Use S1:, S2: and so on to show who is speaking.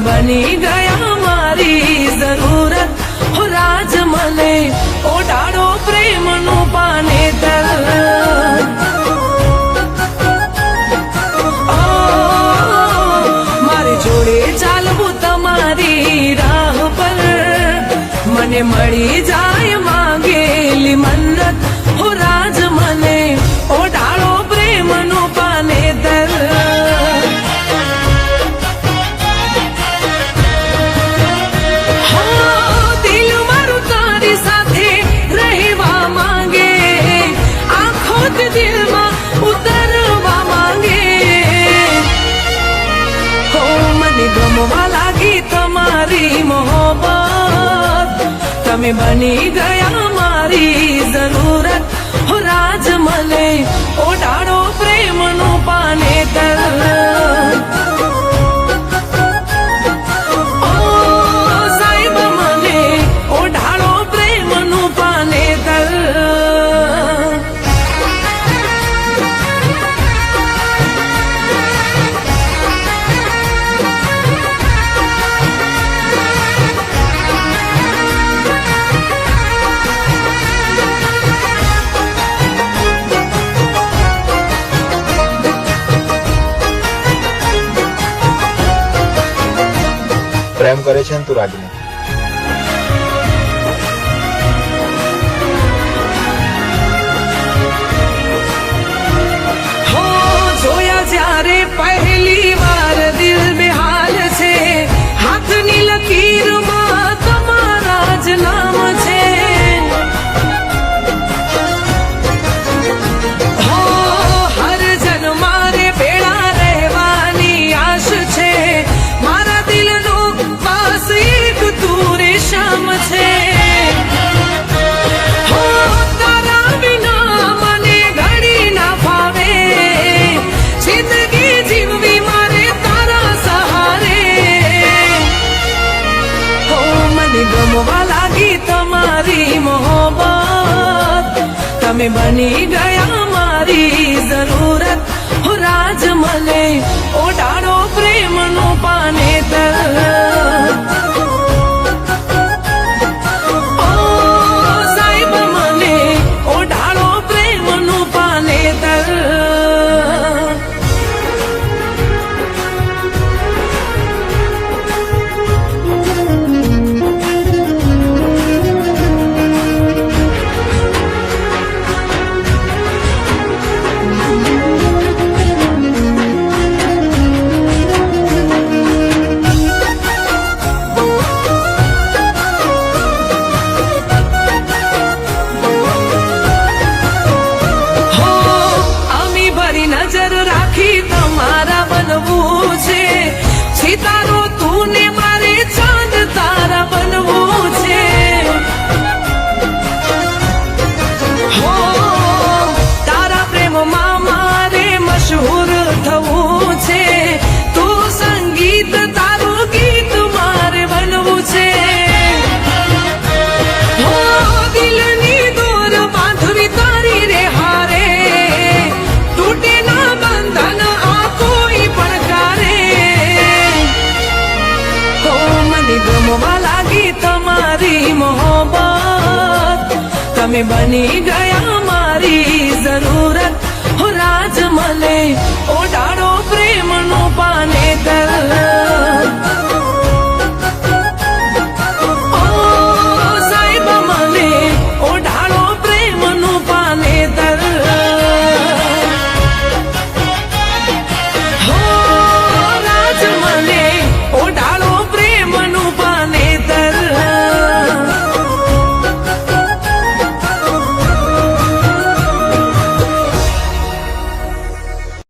S1: બની ગયા મારી જરૂરત હો રાજ મને ઓઢાડો પ્રેમનું પાનેતર મારી જોડે ચાલવું તમારી રાહ પર મને મળી જાય માંગેલી મન્નત હો રાજ મને ઓઢાડો પ્રેમનું પાનેતર દિલ મારું તારી સાથે રહેવા માંગે આંખો દિલમાં ઉતરવા માંગે હો મને ગમવા લાગી તમારી મોહબ્બત તમે બની ગયા મારી જરૂરત હો રાજ મને ઓઢાડો પ્રેમનું પાનેતર ઓ સાહેબ મને ઓઢાડો પ્રેમનું પાનેતર
S2: પ્રેમ કરે છે ને તું રાગીને
S1: હો જોયા જ્યારે પહેલી વાર દિલ બેહાલ છે હાથની લકીરમાં તમારા જ નામ છે હો હર જન મારે ભેળા રહેવાની આશ છે મારા દિલનો બસ એક તું રેશમ છે હો તારા વિના મને ઘડી ના ફાવે જિંદગી જીવવી મારે તારા સહારે હો મને ગમવા લાગી તમારી મોહબ્બત તમે બની ગયા મારી જરૂરત હો રાજ મને ઓઢાડો પ્રેમનું પાનેતર ઓ સાહેબ મને ઓઢાડો પ્રેમનું પાનેતર હો આમી ભરી નજર રાખી તમારા બનવું છે સિતારો તું ને મારે ચાંદ તારા બનવું છે હો તારા પ્રેમમાં મારે મશહૂર થવું છે તું સંગીત તારું ગીત મારે બનવું છે હો દિલની દોર બાંધવી તારી રે હારે તૂટે ના બંધન આ કોઈ પડકારે હો મને ગમવા લાગી તમારી મોહબ્બત તમે બની ગયા મારી જરૂરત હો રાજ મને ઓઢાડો પ્રેમનું પાનેતર